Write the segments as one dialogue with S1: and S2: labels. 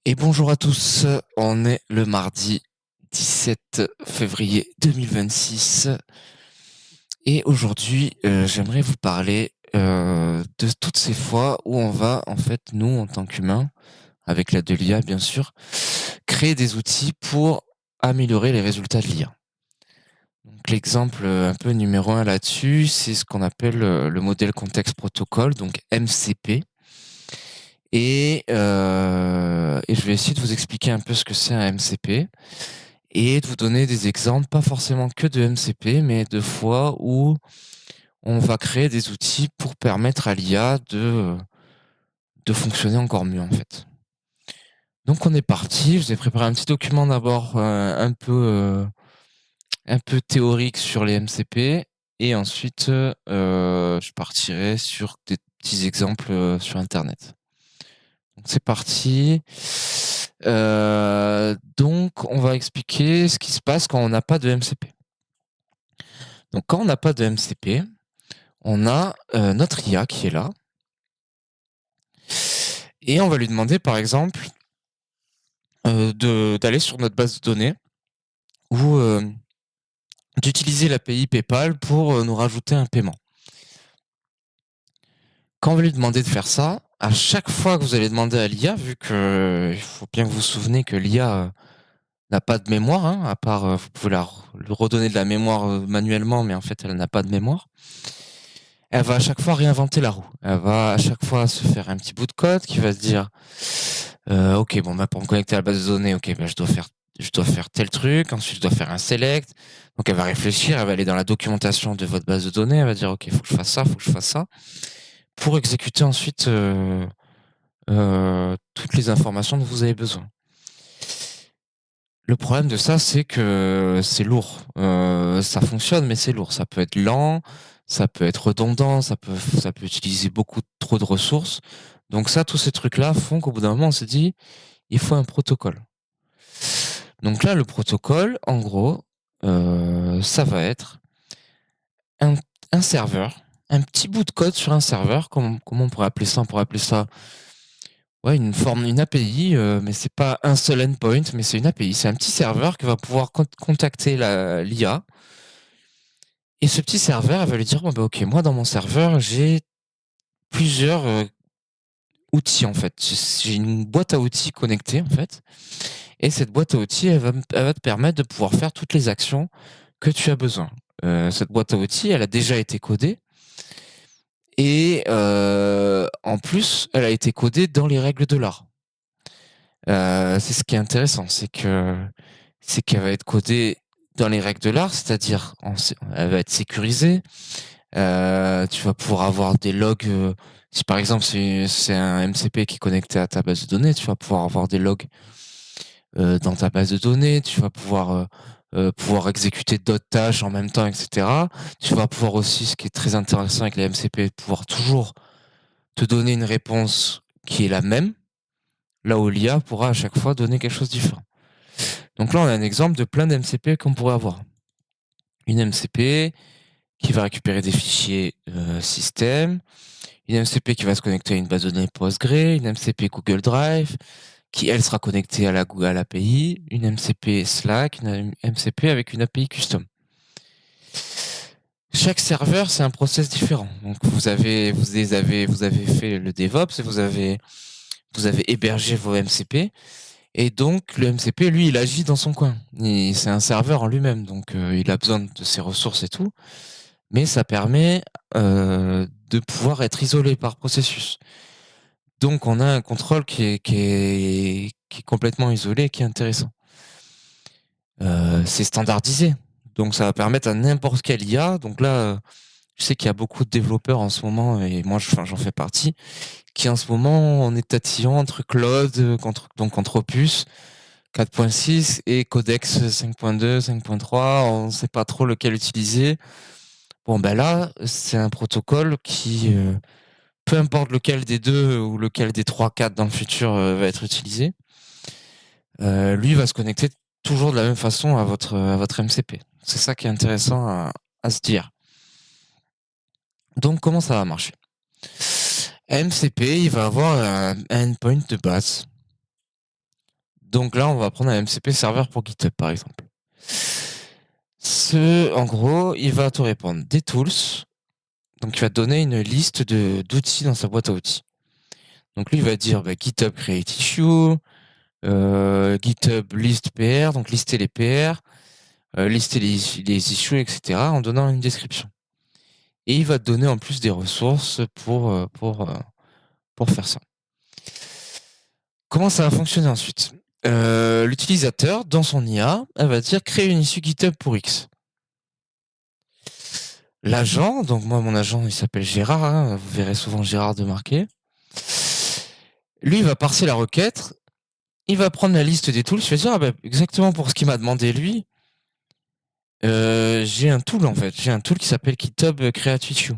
S1: Et bonjour à tous, on est le mardi 17 février 2026 et aujourd'hui j'aimerais vous parler de toutes ces fois où on va en fait nous en tant qu'humains, avec l'aide de l'IA bien sûr, créer des outils pour améliorer les résultats de l'IA. Donc l'exemple un peu numéro un là-dessus, c'est ce qu'on appelle le modèle contexte protocole, donc MCP. Et je vais essayer de vous expliquer un peu ce que c'est un MCP et de vous donner des exemples, pas forcément que de MCP, mais de fois où on va créer des outils pour permettre à l'IA de fonctionner encore mieux en fait. Donc on est parti, je vous ai préparé un petit document d'abord un peu théorique sur les MCP et ensuite je partirai sur des petits exemples sur Internet. Donc c'est parti. Donc on va expliquer ce qui se passe quand on n'a pas de MCP. Donc quand on n'a pas de MCP, on a notre IA qui est là. Et on va lui demander par exemple d'aller sur notre base de données ou d'utiliser l'API PayPal pour nous rajouter un paiement. Quand on va lui demander de faire ça, à chaque fois que vous allez demander à l'IA, vu que il faut bien que vous vous souvenez que l'IA n'a pas de mémoire, hein, à part vous pouvez lui redonner de la mémoire manuellement, mais en fait elle n'a pas de mémoire. Elle va à chaque fois réinventer la roue. Elle va à chaque fois se faire un petit bout de code qui va se dire, ok, bon, bah, pour me connecter à la base de données, ok, bah, je dois faire tel truc. Ensuite, je dois faire un select. Donc, elle va réfléchir. Elle va aller dans la documentation de votre base de données. Elle va dire, ok, il faut que je fasse ça, faut que je fasse ça, pour exécuter ensuite toutes les informations dont vous avez besoin. Le problème de ça, c'est que c'est lourd. Ça fonctionne, mais c'est lourd. Ça peut être lent, ça peut être redondant, ça peut utiliser beaucoup trop de ressources. Donc ça, tous ces trucs-là font qu'au bout d'un moment, on s'est dit, il faut un protocole. Donc là, le protocole, en gros, ça va être un, un serveur, un petit bout de code sur un serveur. Comment on pourrait appeler ça? On pourrait appeler ça, ouais, une API, mais c'est pas un seul endpoint, mais c'est une API. C'est un petit serveur qui va pouvoir contacter l'IA. Et ce petit serveur, elle va lui dire, bon, bah, ok, moi, dans mon serveur, j'ai plusieurs outils, en fait. J'ai une boîte à outils connectée, en fait. Et cette boîte à outils, elle va te permettre de pouvoir faire toutes les actions que tu as besoin. Cette boîte à outils, elle a déjà été codée. Et en plus, elle a été codée dans les règles de l'art. C'est ce qui est intéressant, c'est qu'elle va être codée dans les règles de l'art, c'est-à-dire elle va être sécurisée. Tu vas pouvoir avoir des logs. Si par exemple c'est un MCP qui est connecté à ta base de données, tu vas pouvoir avoir des logs dans ta base de données. Tu vas pouvoir exécuter d'autres tâches en même temps, etc. Tu vas pouvoir aussi, ce qui est très intéressant avec les MCP, pouvoir toujours te donner une réponse qui est la même, là où l'IA pourra à chaque fois donner quelque chose de différent. Donc là, on a un exemple de plein d'MCP qu'on pourrait avoir. Une MCP qui va récupérer des fichiers système, une MCP qui va se connecter à une base de données Postgre, une MCP Google Drive, qui elle sera connectée à la Google API, une MCP Slack, une MCP avec une API custom. Chaque serveur, c'est un process différent. Donc vous avez fait le DevOps et vous avez hébergé vos MCP. Et donc, le MCP, lui, il agit dans son coin. C'est un serveur en lui-même, donc il a besoin de ses ressources et tout. Mais ça permet de pouvoir être isolé par processus. Donc, on a un contrôle qui est complètement isolé et qui est intéressant. C'est standardisé. Donc, ça va permettre à n'importe quel IA. Donc là, je sais qu'il y a beaucoup de développeurs en ce moment, et moi, j'en fais partie, qui en ce moment, on est tatillon entre Claude, donc entre Opus, 4.6 et Codex 5.2, 5.3, on ne sait pas trop lequel utiliser. Bon, ben là, c'est un protocole qui, peu importe lequel des deux ou lequel des trois, quatre dans le futur va être utilisé, lui va se connecter toujours de la même façon à votre MCP. C'est ça qui est intéressant à se dire. Donc, comment ça va marcher? MCP, il va avoir un endpoint de base. Donc là, on va prendre un MCP serveur pour GitHub, par exemple. En gros, il va te répondre des tools. Donc, il va te donner une liste d'outils dans sa boîte à outils. Donc, lui, il va dire GitHub Create Issue, GitHub List PR, donc lister les PR, lister les issues, etc., en donnant une description. Et il va te donner en plus des ressources pour faire ça. Comment ça va fonctionner ensuite? L'utilisateur, dans son IA, elle va dire créer une issue GitHub pour X. L'agent, donc moi mon agent il s'appelle Gérard, hein, vous verrez souvent Gérard de marqué. Lui il va parser la requête, il va prendre la liste des tools, je vais dire exactement pour ce qu'il m'a demandé lui, j'ai un tool en fait, j'ai un tool qui s'appelle GitHub Create Issue.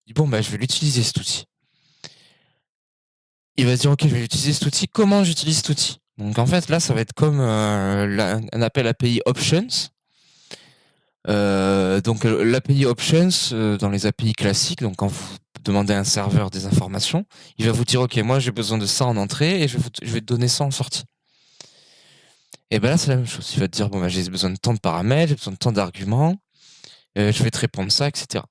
S1: Je dis je vais l'utiliser cet outil. Il va dire ok je vais utiliser cet outil, comment j'utilise cet outil? Donc en fait là ça va être comme un appel API Options. Donc l'API Options dans les API classiques, donc quand vous demandez à un serveur des informations, il va vous dire ok moi j'ai besoin de ça en entrée et je vais te donner ça en sortie. Et ben là c'est la même chose, il va te dire j'ai besoin de tant de paramètres, j'ai besoin de tant d'arguments, je vais te répondre ça, etc.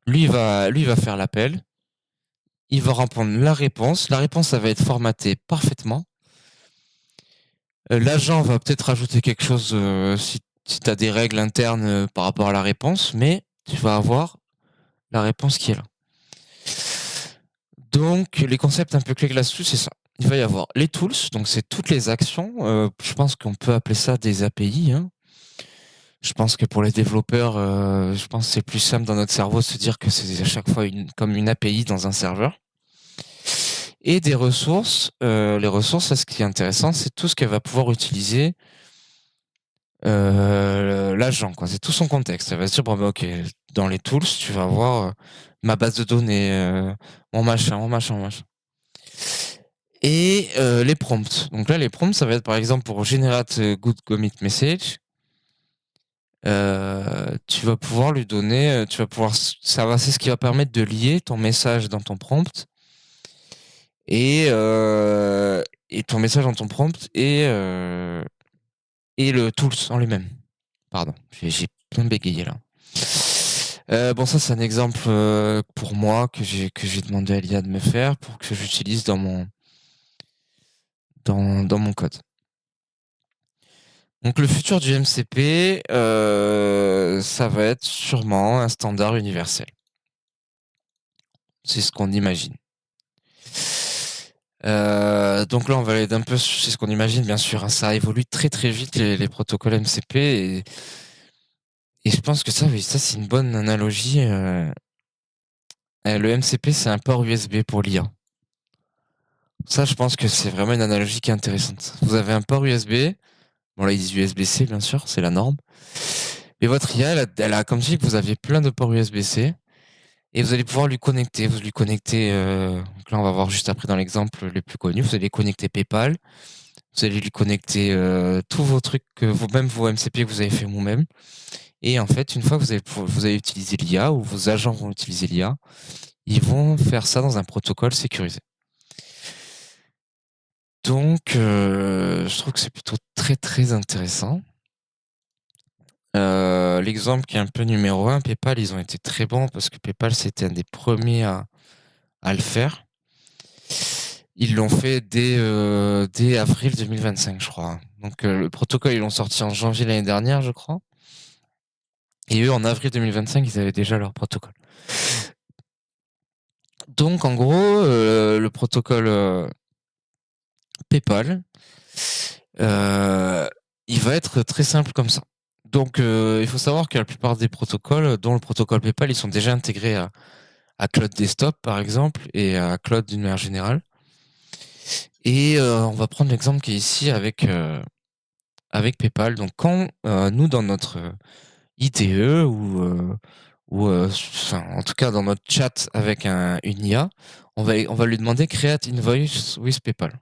S1: Lui il va faire l'appel, il va répondre la réponse ça va être formaté parfaitement. L'agent va peut-être rajouter quelque chose si tu as des règles internes par rapport à la réponse, mais tu vas avoir la réponse qui est là. Donc, les concepts un peu clés là-dessus, c'est ça. Il va y avoir les tools, donc c'est toutes les actions. Je pense qu'on peut appeler ça des API. Hein. Je pense que pour les développeurs, je pense que c'est plus simple dans notre cerveau de se dire que c'est à chaque fois comme une API dans un serveur. Et des ressources. Les ressources, là, ce qui est intéressant, c'est tout ce qu'elle va pouvoir utiliser l'agent. C'est tout son contexte. Elle va se dire, ok, dans les tools, tu vas avoir ma base de données, mon machin. Et les prompts. Donc là, les prompts, ça va être par exemple pour generate good commit message. Tu vas pouvoir lui donner, c'est ce qui va permettre de lier ton message dans ton prompt et ton message dans ton prompt et le tools en lui-même. Pardon, j'ai bien bégayé là. Ça c'est un exemple pour moi que j'ai demandé à l'IA de me faire pour que j'utilise dans mon code. Donc le futur du MCP, ça va être sûrement un standard universel. C'est ce qu'on imagine. Donc là, on va aller d'un peu, c'est ce qu'on imagine, bien sûr. Hein, ça évolue très très vite les protocoles MCP et je pense que ça c'est une bonne analogie. Le MCP, c'est un port USB pour l'IA. Ça, je pense que c'est vraiment une analogie qui est intéressante. Vous avez un port USB. Bon, là, ils disent USB-C, bien sûr, c'est la norme. Mais votre IA, elle a comme si vous aviez plein de ports USB-C et vous allez pouvoir lui connecter. Vous lui connectez, donc là, on va voir juste après dans l'exemple le plus connu. Vous allez connecter PayPal. Vous allez lui connecter tous vos trucs, vous-même, vos MCP que vous avez fait vous-même. Et en fait, une fois que vous avez utilisé l'IA ou vos agents vont utiliser l'IA, ils vont faire ça dans un protocole sécurisé. Donc, je trouve que c'est plutôt très, très intéressant. L'exemple qui est un peu numéro 1, PayPal, ils ont été très bons parce que PayPal, c'était un des premiers à le faire. Ils l'ont fait dès avril 2025, je crois. Donc, le protocole, ils l'ont sorti en janvier l'année dernière, je crois. Et eux, en avril 2025, ils avaient déjà leur protocole. Donc, en gros, le protocole PayPal, il va être très simple comme ça. Donc, il faut savoir que la plupart des protocoles, dont le protocole PayPal, ils sont déjà intégrés à Cloud Desktop, par exemple, et à Cloud d'une manière générale. Et on va prendre l'exemple qui est ici avec PayPal. Donc, quand nous, dans notre IDE ou en tout cas dans notre chat avec une IA, on va lui demander Create Invoice with PayPal.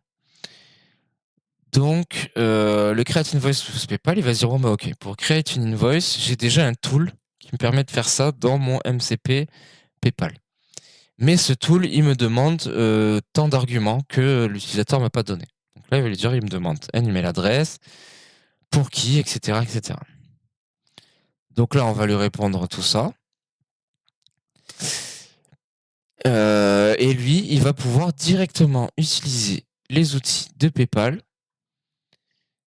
S1: Donc, le Create Invoice with PayPal, il va se dire ok, pour Create une invoice, j'ai déjà un tool qui me permet de faire ça dans mon MCP PayPal. Mais ce tool, il me demande tant d'arguments que l'utilisateur m'a pas donné. Donc là, il va lui dire, il me demande un email adresse, pour qui, etc., etc. Donc là, on va lui répondre tout ça. Et lui, il va pouvoir directement utiliser les outils de PayPal.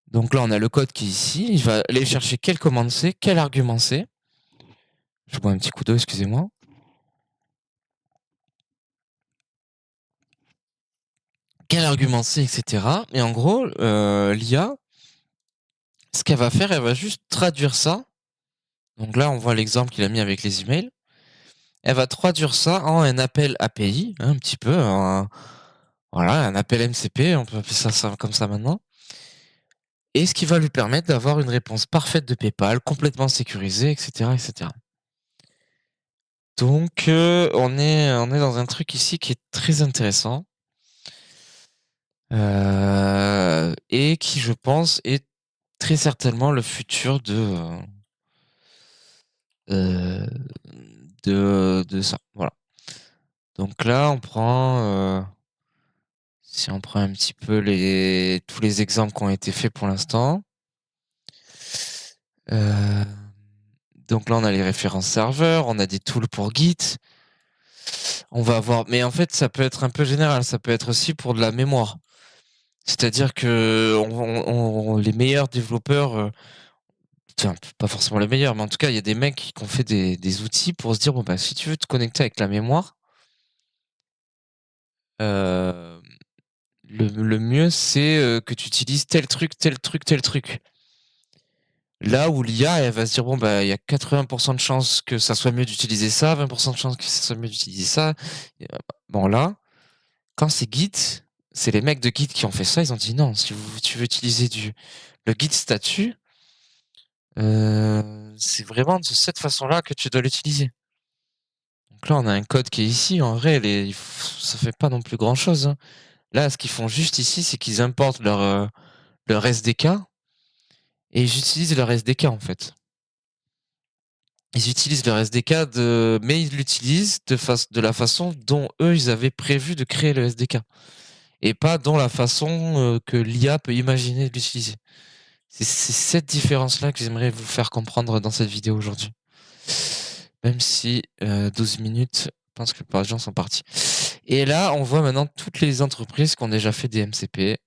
S1: Donc là, on a le code qui est ici. Il va aller chercher quelle commande c'est, quel argument c'est. Je bois un petit coup d'eau, excusez-moi. Quel argument c'est, etc. Et en gros, l'IA, ce qu'elle va faire, elle va juste traduire ça. Donc là, on voit l'exemple qu'il a mis avec les emails. Elle va traduire ça en un appel API, un petit peu, voilà, un appel MCP, on peut appeler ça comme ça maintenant. Et ce qui va lui permettre d'avoir une réponse parfaite de PayPal, complètement sécurisée, etc., etc. Donc, on est dans un truc ici qui est très intéressant et qui, je pense, est très certainement le futur euh, de ça. Voilà. Donc là, si on prend un petit peu tous les exemples qui ont été faits pour l'instant. Euh, donc là, on a les références serveurs, on a des tools pour Git. On va avoir, mais en fait, ça peut être un peu général. Ça peut être aussi pour de la mémoire. C'est-à-dire que les meilleurs développeurs, tiens, pas forcément les meilleurs, mais en tout cas, il y a des mecs qui ont fait des outils pour se dire, bon, bah, si tu veux te connecter avec la mémoire, euh, le mieux, c'est que tu utilises tel truc, tel truc, tel truc. Là où l'IA, elle va se dire, bon, bah, il y a 80% de chances que ça soit mieux d'utiliser ça, 20% de chances que ça soit mieux d'utiliser ça. Bon, là, quand c'est Git, c'est les mecs de Git qui ont fait ça, ils ont dit non, si tu veux utiliser le Git statut, c'est vraiment de cette façon-là que tu dois l'utiliser. Donc là, on a un code qui est ici. En vrai, ça fait pas non plus grand-chose, hein. Là, ce qu'ils font juste ici, c'est qu'ils importent leur SDK et ils utilisent leur SDK en fait. Ils utilisent leur SDK mais ils l'utilisent de la façon dont eux, ils avaient prévu de créer le SDK et pas dans la façon que l'IA peut imaginer de l'utiliser. C'est cette différence-là que j'aimerais vous faire comprendre dans cette vidéo aujourd'hui. Même si 12 minutes, je pense que la plupart des gens sont partis. Et là, on voit maintenant toutes les entreprises qui ont déjà fait des MCP.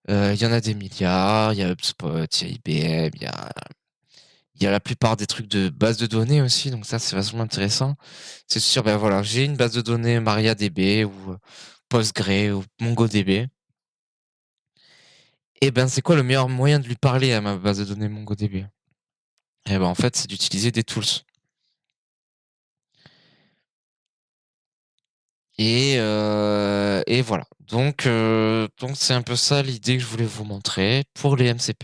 S1: Il y en a des milliards, il y a HubSpot, il y a IBM, il y a la plupart des trucs de base de données aussi, donc ça c'est vachement intéressant. C'est sûr, ben voilà, j'ai une base de données MariaDB ou Postgre ou MongoDB. Et ben c'est quoi le meilleur moyen de lui parler à ma base de données MongoDB? Et ben en fait, c'est d'utiliser des tools. Et voilà. Donc c'est un peu ça l'idée que je voulais vous montrer pour les MCP.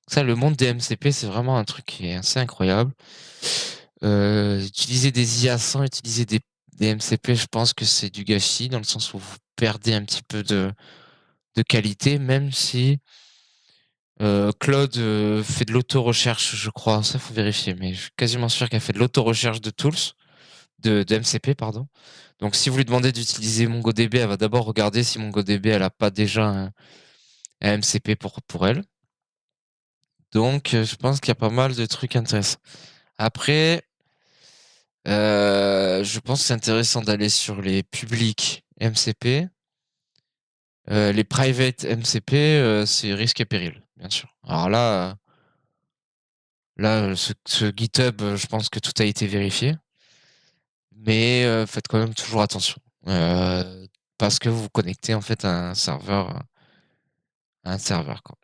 S1: Ça, le monde des MCP, c'est vraiment un truc qui est assez incroyable. Utiliser des IA sans utiliser des MCP, je pense que c'est du gâchis, dans le sens où vous perdez un petit peu de qualité, même si Claude fait de l'auto-recherche, je crois. Ça, faut vérifier, mais je suis quasiment sûr qu'elle fait de l'auto-recherche de tools, de MCP, pardon. Donc, si vous lui demandez d'utiliser MongoDB, elle va d'abord regarder si MongoDB, elle a pas déjà un MCP pour elle. Donc, je pense qu'il y a pas mal de trucs intéressants. Après, je pense que c'est intéressant d'aller sur les publics MCP. Les private MCP, c'est risque et péril, bien sûr. Alors là, ce GitHub, je pense que tout a été vérifié. Mais faites quand même toujours attention. Parce que vous vous connectez en fait à un serveur, quoi.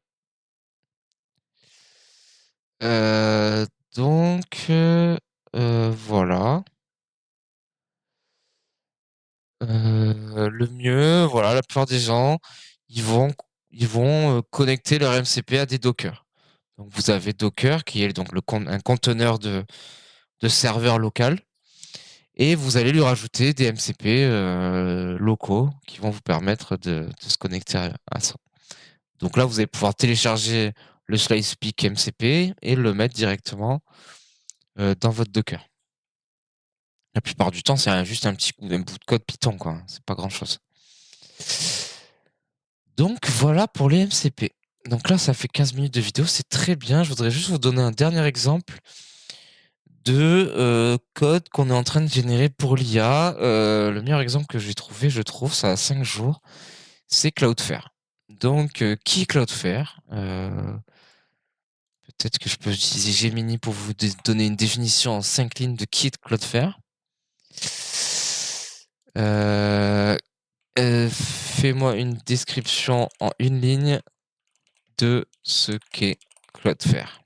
S1: Euh, donc, voilà. Le mieux, voilà, la plupart des gens, ils vont, ils vont connecter leur MCP à des Docker. Donc vous avez Docker qui est donc un conteneur de serveur local et vous allez lui rajouter des MCP locaux qui vont vous permettre de se connecter à ça. Donc là, vous allez pouvoir télécharger le SliceSpeak MCP et le mettre directement dans votre Docker. La plupart du temps, c'est juste un bout de code Python, quoi. C'est pas grand-chose. Donc voilà pour les MCP. Donc là, ça fait 15 minutes de vidéo, c'est très bien. Je voudrais juste vous donner un dernier exemple de code qu'on est en train de générer pour l'IA. Le meilleur exemple que j'ai trouvé, je trouve, ça a 5 jours, c'est Cloudflare. Donc, qui est Cloudflare? Peut-être que je peux utiliser Gemini pour vous donner une définition en 5 lignes de qui est Cloudflare. Fais-moi une description en 1 ligne de ce qu'est Cloudflare.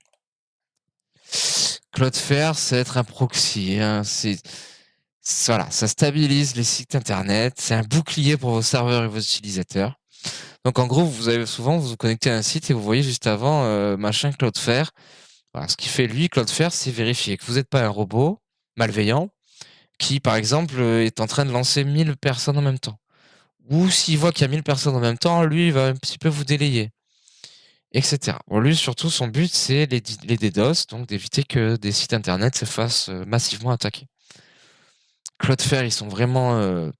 S1: Cloudflare, c'est être un proxy. Hein. Voilà, ça stabilise les sites internet. C'est un bouclier pour vos serveurs et vos utilisateurs. Donc en gros, vous vous connectez à un site et vous voyez juste avant machin Cloudflare. Voilà, ce qui fait lui, Cloudflare, c'est vérifier que vous n'êtes pas un robot malveillant qui, par exemple, est en train de lancer 1000 personnes en même temps. Ou s'il voit qu'il y a 1000 personnes en même temps, lui, il va un petit peu vous délayer, etc. Bon, lui, surtout, son but, c'est les DDoS, donc d'éviter que des sites internet se fassent massivement attaquer. Cloudflare, ils sont vraiment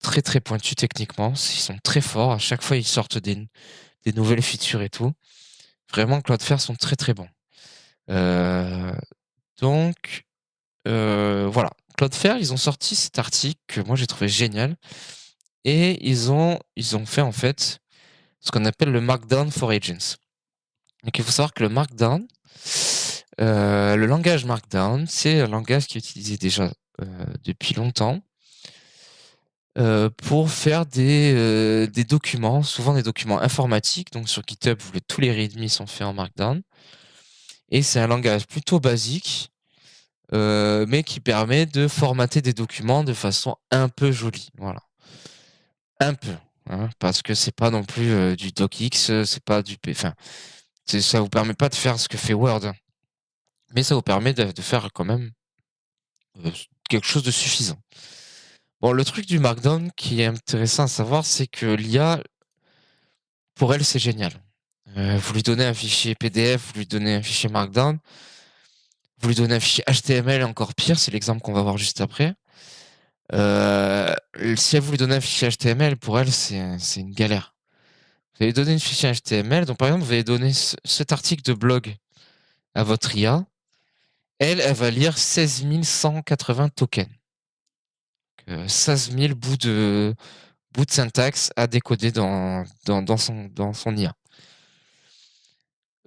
S1: très très pointus techniquement, ils sont très forts. À chaque fois, ils sortent des nouvelles features et tout. Vraiment, Cloudflare sont très très bons. Donc, voilà. Cloudflare, ils ont sorti cet article que moi j'ai trouvé génial. Et ils ont fait en fait ce qu'on appelle le Markdown for Agents. Donc il faut savoir que le Markdown, le langage Markdown, c'est un langage qui est utilisé déjà depuis longtemps pour faire des documents, souvent des documents informatiques. Donc sur GitHub, tous les readmes sont faits en Markdown. Et c'est un langage plutôt basique, mais qui permet de formater des documents de façon un peu jolie. Voilà. Un peu. Hein, parce que c'est pas non plus du docx, c'est pas du enfin, ça vous permet pas de faire ce que fait Word, mais ça vous permet de faire quand même quelque chose de suffisant. Bon, le truc du Markdown qui est intéressant à savoir, c'est que l'IA, pour elle, c'est génial. Vous lui donnez un fichier PDF, vous lui donnez un fichier Markdown, vous lui donnez un fichier HTML, encore pire, c'est l'exemple qu'on va voir juste après. Si vous lui donnez un fichier HTML, pour elle, c'est une galère. Vous allez donner une fichier HTML, donc par exemple, vous allez donner cet article de blog à votre IA. Elle va lire 16 180 tokens. 16 000 bouts de syntaxe à décoder dans son IA.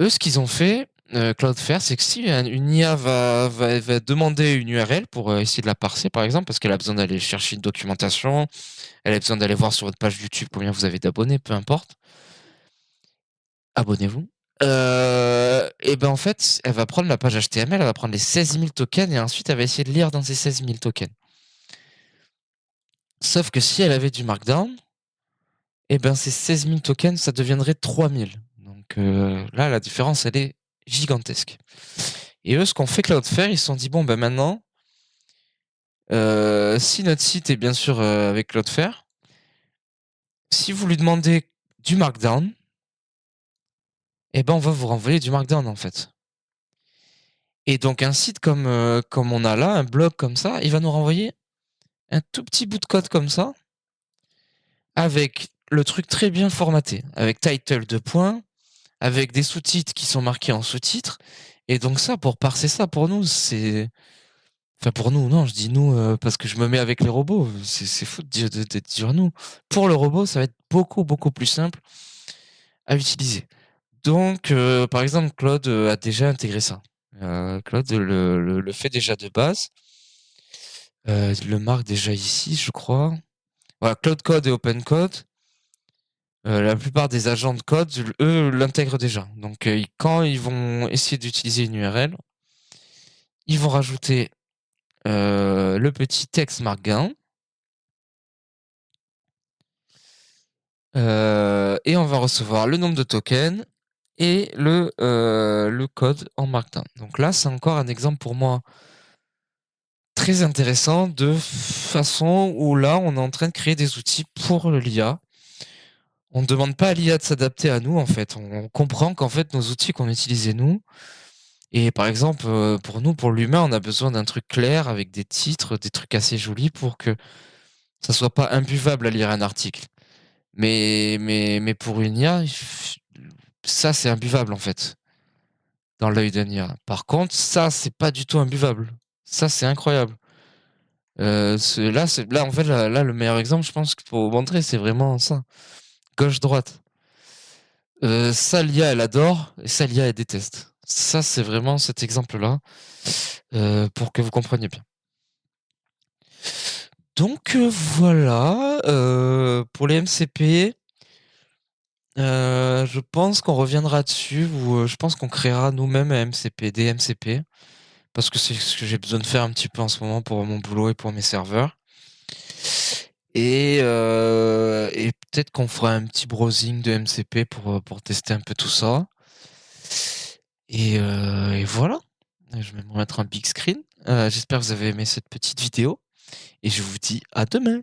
S1: Eux, ce qu'ils ont fait, Cloudflare, c'est que si une IA va demander une URL pour essayer de la parser, par exemple, parce qu'elle a besoin d'aller chercher une documentation, elle a besoin d'aller voir sur votre page YouTube combien vous avez d'abonnés, peu importe. Abonnez-vous. Et ben en fait, elle va prendre la page HTML, elle va prendre les 16 000 tokens et ensuite elle va essayer de lire dans ces 16 000 tokens. Sauf que si elle avait du Markdown, et ben ces 16 000 tokens, ça deviendrait 3000. Donc là, la différence, elle est gigantesque. Et eux, ce qu'ont fait Cloudflare, ils se sont dit, bon, ben maintenant, si notre site est bien sûr avec Cloudflare, si vous lui demandez du Markdown, et ben on va vous renvoyer du Markdown en fait. Et donc un site comme on a là, un blog comme ça, il va nous renvoyer un tout petit bout de code comme ça, avec le truc très bien formaté, avec title de points, avec des sous-titres qui sont marqués en sous-titres. Et donc ça, pour parser ça, pour nous, c'est... Enfin pour nous, non, je dis nous parce que je me mets avec les robots. C'est fou de dire nous. Pour le robot, ça va être beaucoup, beaucoup plus simple à utiliser. Donc, par exemple, Claude a déjà intégré ça. Claude le fait déjà de base. Il le marque déjà ici, je crois. Voilà, Cloud Code et Open Code. La plupart des agents de code, eux, l'intègrent déjà. Donc, quand ils vont essayer d'utiliser une URL, ils vont rajouter le petit texte Markdown. Et on va recevoir le nombre de tokens et le code en Markdown. Donc là, c'est encore un exemple pour moi très intéressant de façon où là, on est en train de créer des outils pour l'IA. On ne demande pas à l'IA de s'adapter à nous, en fait. On comprend qu'en fait, nos outils qu'on utilisait nous, et par exemple, pour nous, pour l'humain, on a besoin d'un truc clair avec des titres, des trucs assez jolis pour que ça soit pas imbuvable à lire un article. Mais pour une IA, ça, c'est imbuvable, en fait, dans l'œil d'un IA. Par contre, ça, c'est pas du tout imbuvable. Ça, c'est incroyable. Là, en fait, là, le meilleur exemple, je pense qu'il faut montrer, c'est vraiment ça. Gauche-droite. Ça, l'IA, elle adore, et ça, l'IA, elle déteste. Ça, c'est vraiment cet exemple-là, pour que vous compreniez bien. Donc, voilà, pour les MCP, je pense qu'on reviendra dessus, ou je pense qu'on créera nous-mêmes un MCP, des MCP, parce que c'est ce que j'ai besoin de faire un petit peu en ce moment pour mon boulot et pour mes serveurs. Et peut-être qu'on fera un petit browsing de MCP pour tester un peu tout ça. Et voilà. Je vais me mettre un big screen. J'espère que vous avez aimé cette petite vidéo. Et je vous dis à demain.